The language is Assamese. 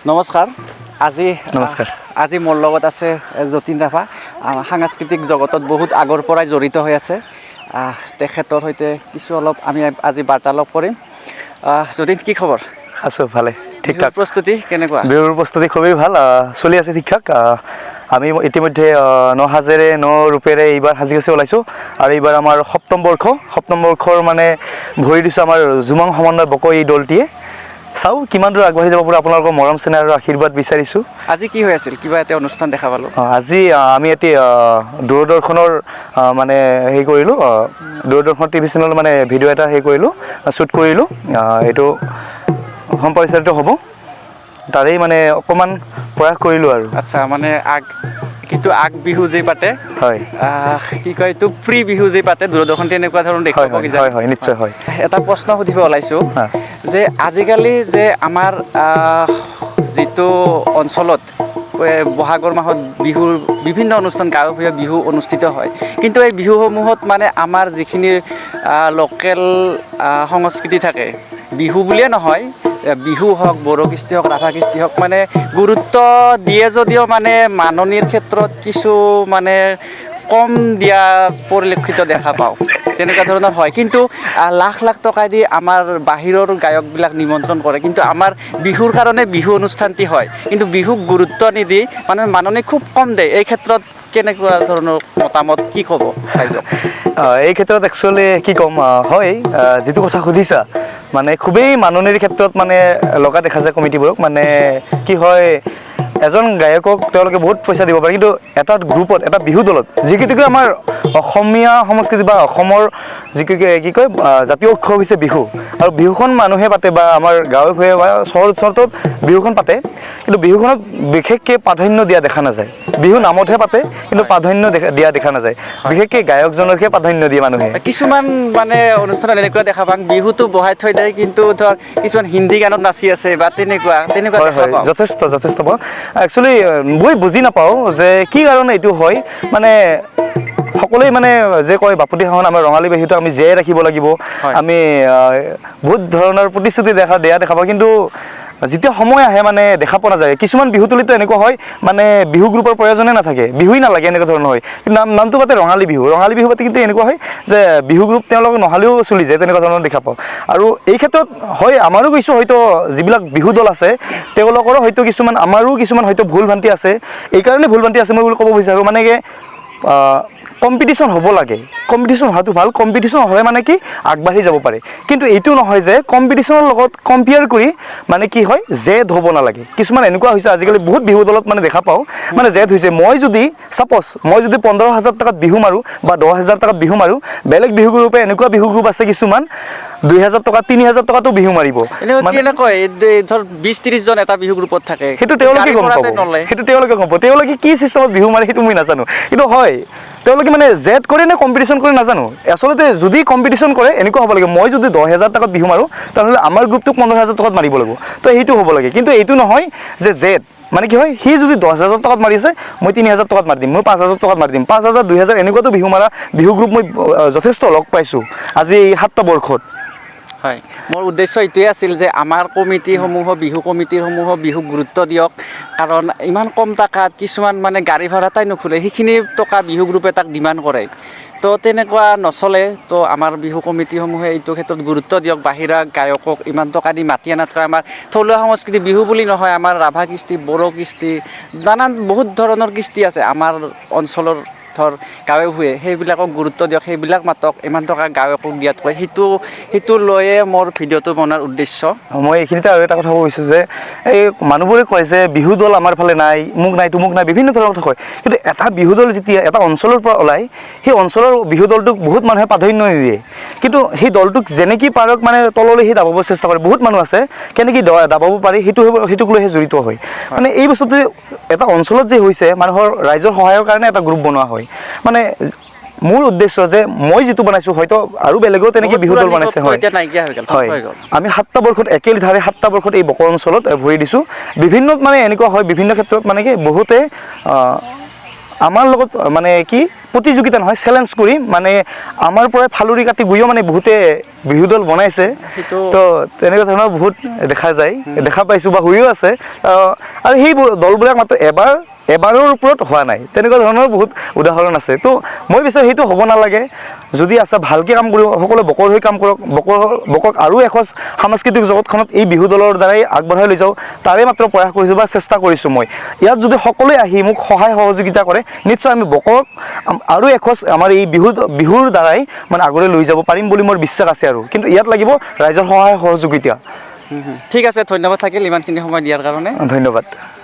নমস্কাৰ আজি নমস্কাৰ আজি মোৰ লগত আছে যতীন ৰাভা সাংস্কৃতিক জগতত বহুত আগৰ পৰাই জড়িত হৈ আছে তেখেতৰ সৈতে কিছু অলপ আমি আজি বাৰ্তালাপ কৰিম যতীন কি খবৰ আছো ভালে ঠিক ঠাক প্ৰস্তুতি কেনেকুৱা বিহুৰ প্ৰস্তুতি খুবেই ভাল চলি আছে ঠিক ঠাক আমি ইতিমধ্যে ন হাজেৰে ন ৰূপেৰে এইবাৰ সাজি কাচি ওলাইছোঁ আৰু এইবাৰ আমাৰ সপ্তম বৰ্ষৰ মানে ভৰি দিছোঁ আমাৰ জুমাং সমন্বয় বক এই দলটিয়ে চাও কিমান দূৰ আগবাঢ়ি যাব পৰা আপোনালোকৰ মৰম চেনেহ আৰু আশীৰ্বাদ বিচাৰিছোঁ আজি কি হৈ আছিল কিবা এটা অনুষ্ঠান দেখা পালোঁ আজি আমি এতিয়া দূৰদৰ্শনৰ মানে হেৰি কৰিলোঁ দূৰদৰ্শন টিভি চেনেল মানে ভিডিঅ' এটা হেৰি কৰিলোঁ শ্বুট কৰিলোঁ এইটো সম্প্ৰচাৰিত হ'ব তাৰেই মানে অকণমান প্ৰয়াস কৰিলোঁ আৰু আচ্ছা মানে কিন্তু আগ বিহু যে পাতে হয় কি কয় এইটো প্ৰি বিহু যে পাতে দূৰদৰ্শন তেনেকুৱা ধৰণৰ দেখিব হয় নিশ্চয় হয় এটা প্ৰশ্ন সুধিব ওলাইছোঁ যে আজিকালি যে আমাৰ যিটো অঞ্চলত বহাগৰ মাহত বিহুৰ বিভিন্ন অনুষ্ঠান গাঁৱে বিহু অনুষ্ঠিত হয় কিন্তু এই বিহুসমূহত মানে আমাৰ যিখিনি লোকেল সংস্কৃতি থাকে বিহু বুলিয়ে নহয় বিহু হওক বড়ো কৃষ্টি হওক ৰাভা কৃষ্টি হওক মানে গুৰুত্ব দিয়ে যদিও মানে মাননিৰ ক্ষেত্ৰত কিছু মানে কম দিয়া পৰিলক্ষিত দেখা পাওঁ তেনেকুৱা ধৰণৰ হয় কিন্তু লাখ লাখ টকা দি আমাৰ বাহিৰৰ গায়কবিলাক নিমন্ত্ৰণ কৰে কিন্তু আমাৰ বিহুৰ কাৰণে বিহু অনুষ্ঠানটি হয় কিন্তু বিহুক গুৰুত্ব নিদি মানে মাননি খুব কম দিয়ে এই ক্ষেত্ৰত কেনেকুৱা ধৰণৰ মতামত কি ক'ব এই ক্ষেত্ৰত একচুৱেলি কি ক'ম হয় যিটো কথা সুধিছা মানে খুবেই মাননিৰ ক্ষেত্ৰত মানে লগা দেখা যায় কমিটিবোৰক মানে কি হয় এজন গায়কক তেওঁলোকে বহুত পইচা দিব পাৰে কিন্তু এটা গ্ৰুপত এটা বিহু দলত যিকেইটাকে আমাৰ অসমীয়া সংস্কৃতি বা অসমৰ কি কয় জাতীয় উৎসৱ হৈছে বিহু আৰু বিহুখন মানুহে পাতে বা আমাৰ গাঁৱে ভূঞে বা চহৰত বিহুখন পাতে কিন্তু বিহুখনত বিশেষকৈ প্ৰাধান্য দিয়া দেখা নাযায় বিহু নামতহে পাতে কিন্তু প্ৰাধান্য দিয়া দেখা নাযায় বিশেষকৈ গায়কজনকহে প্ৰাধান্য দিয়ে মানুহে কিছুমান মানে অনুষ্ঠানত এনেকুৱা দেখা পাওঁ বিহুটো বহাই থৈ দিয়ে কিন্তু ধৰ কিছুমান হিন্দী গানত নাচি আছে বা তেনেকুৱা হয় যথেষ্ট একচুৱেলি মই বুজি নাপাওঁ যে কি কাৰণে এইটো হয় মানে সকলোৱে মানে যে কয় বাপুতি সাহোন আমাৰ ৰঙালী বিহুটো আমি জীয়াই ৰাখিব লাগিব আমি বহুত ধৰণৰ প্ৰতিশ্ৰুতি দেখা পাওঁ কিন্তু যেতিয়া সময় আহে মানে দেখা পোৱা নাযায় কিছুমান বিহুতলিতো এনেকুৱা হয় মানে বিহু গ্ৰুপৰ প্ৰয়োজনে নাথাকে বিহুই নালাগে এনেকুৱা ধৰণৰ হয় কিন্তু নামটো পাতে ৰঙালী বিহু পাতে কিন্তু এনেকুৱা হয় যে বিহু গ্ৰুপ তেওঁলোকক নহ'লেও চলি যায় তেনেকুৱা ধৰণৰ দেখা পাওঁ আৰু এই ক্ষেত্ৰত হয় আমাৰো কিছু হয়তো যিবিলাক বিহু দল আছে তেওঁলোকৰো হয়তো আমাৰো কিছুমান হয়তো ভুল ভ্ৰান্তি আছে এইকাৰণে ভুল ভ্ৰান্তি আছে মই বুলি ক'ব বিচাৰোঁ মানে কি কম্পিটিশ্যন হ'ব লাগে কম্পিটিশ্যন হোৱাটো ভাল কম্পিটিশ্যন হ'লে মানে কি আগবাঢ়ি যাব পাৰে কিন্তু এইটো নহয় যে কম্পিটিশ্যনৰ লগত কম্পেয়াৰ কৰি মানে কি হয় জেদ হ'ব নালাগে কিছুমান এনেকুৱা হৈছে আজিকালি বহুত বিহু দলত মানে দেখা পাওঁ মানে জেদ হৈছে মই যদি 15,000 টকাত বিহু মাৰোঁ বা 10,000 টকাত বিহু মাৰোঁ বেলেগ বিহু গ্ৰুপে এনেকুৱা বিহু গ্ৰুপ আছে কিছুমান 2,000 টকা 3,000 টকাতো বিহু মাৰিব ধৰ 20-30 জন এটা বিহু গ্ৰুপত থাকে সেইটো তেওঁলোকে গম পাব তেওঁলোকে কি চিষ্টেমত বিহু মাৰে সেইটো মই নাজানো কিন্তু হয় তেওঁলোকে মানে জেদ কৰে নে কম্পিটিশ্যন কৰে নাজানো আচলতে যদি কম্পিটিশ্যন কৰে এনেকুৱা হ'ব লাগে মই যদি 10,000 টকাত বিহু মাৰোঁ তেনেহ'লে আমাৰ গ্ৰুপটোক 15,000 টকাত মাৰিব লাগিব তো সেইটো হ'ব লাগে কিন্তু এইটো নহয় যে জেদ মানে কি হয় সি যদি 10,000 টকাত মাৰিছে মই 3,000 টকাত মাৰি দিম মই 5,000 টকাত মাৰি দিম 5,000 2,000 এনেকুৱাতো বিহু মাৰা বিহু গ্ৰুপ মই যথেষ্ট লগ পাইছোঁ আজি এই 7টা বৰ্ষত হয় মোৰ উদ্দেশ্য এইটোৱে আছিল যে আমাৰ বিহু কমিটিসমূহক বিহুক গুৰুত্ব দিয়ক কাৰণ ইমান কম টকাত কিছুমান মানে গাড়ী ভাড়া তাই নোখোলে সেইখিনি টকা বিহু গ্ৰুপে তাক ডিমাণ্ড কৰে তো তেনেকুৱা নচলে তো আমাৰ বিহু কমিটিসমূহে এইটো ক্ষেত্ৰত গুৰুত্ব দিয়ক বাহিৰা গায়কক ইমান টকা দি মাতি আনাতকৈ আমাৰ থলুৱা সংস্কৃতি বিহু বুলি নহয় আমাৰ ৰাভা কৃষ্টি বড়ো কৃষ্টি নানান বহুত ধৰণৰ কৃষ্টি আছে আমাৰ অঞ্চলৰ ধৰ গাঁৱে ভূঞে সেইবিলাকক গুৰুত্ব দিয়ক সেইবিলাক মাতক ইমান টকা গায়কক দিয়াতকৈ সেইটো লৈয়ে মোৰ ভিডিঅ'টো বনোৱাৰ উদ্দেশ্য মই এইখিনিতে আৰু এটা কথা ক'ব বিচাৰোঁ যে এই মানুহবোৰে কয় যে বিহু দল আমাৰ ফালে নাই মোক নাই তুমুক নাই বিভিন্ন ধৰণৰ কথা কয় কিন্তু এটা বিহু দল যেতিয়া এটা অঞ্চলৰ পৰা ওলায় সেই অঞ্চলৰ বিহু দলটোক বহুত মানুহে প্ৰাধান্য নিদিয়ে কিন্তু সেই দলটোক যেনেকৈ পাৰক মানে তললৈ সি দাবাব চেষ্টা কৰে বহুত মানুহ আছে কেনেকৈ দাবাব পাৰি সেইটোক লৈহে জড়িত হয় মানে এই বস্তুটো এটা অঞ্চলত যে হৈছে মানুহৰ ৰাইজৰ সহায়ৰ কাৰণে এটা গ্ৰুপ বনোৱা হয় মানে মোৰ উদ্দেশ্য যে মই যিটো বনাইছোঁ হয়তো আৰু বেলেগেও তেনেকৈ বিহু দল বনাইছে হয় আমি 7টা বৰ্ষত একেধাৰে 7টা বৰ্ষত এই বক অঞ্চলত ভৰি দিছোঁ বিভিন্ন মানে এনেকুৱা হয় বিভিন্ন ক্ষেত্ৰত মানে কি বহুতে আমাৰ লগত মানে কি প্ৰতিযোগিতা নহয় চেলেঞ্জ কৰি মানে আমাৰ পৰাই ফালুৰি কাটি গৈও মানে বহুতে বিহু দল বনাইছে তো তেনেকুৱা ধৰণৰ বহুত দেখা পাইছোঁ বা হৈও আছে আৰু সেই দলবিলাক মাত্ৰ এবাৰৰ ওপৰত হোৱা নাই তেনেকুৱা ধৰণৰ বহুত উদাহৰণ আছে তো মই বিচাৰোঁ সেইটো হ'ব নালাগে যদি আছে ভালকৈ কাম কৰিব সকলোৱে বকৰ হৈ কাম কৰক বকক আৰু এখোজ সাংস্কৃতিক জগতখনত এই বিহু দলৰ দ্বাৰাই আগবঢ়াই লৈ যাওঁ তাৰে মাত্ৰ প্ৰয়াস কৰিছোঁ বা চেষ্টা কৰিছোঁ মই ইয়াত যদি সকলোৱে আহি মোক সহায় সহযোগিতা কৰে নিশ্চয় আমি বকক আৰু এখোজ আমাৰ এই বিহুৰ দ্বাৰাই মানে আগলৈ লৈ যাব পাৰিম বুলি মোৰ বিশ্বাস আছে আৰু কিন্তু ইয়াত লাগিব ৰাইজৰ সহায় সহযোগিতা ঠিক আছে ধন্যবাদ থাকিল ইমানখিনি সময় দিয়াৰ কাৰণে ধন্যবাদ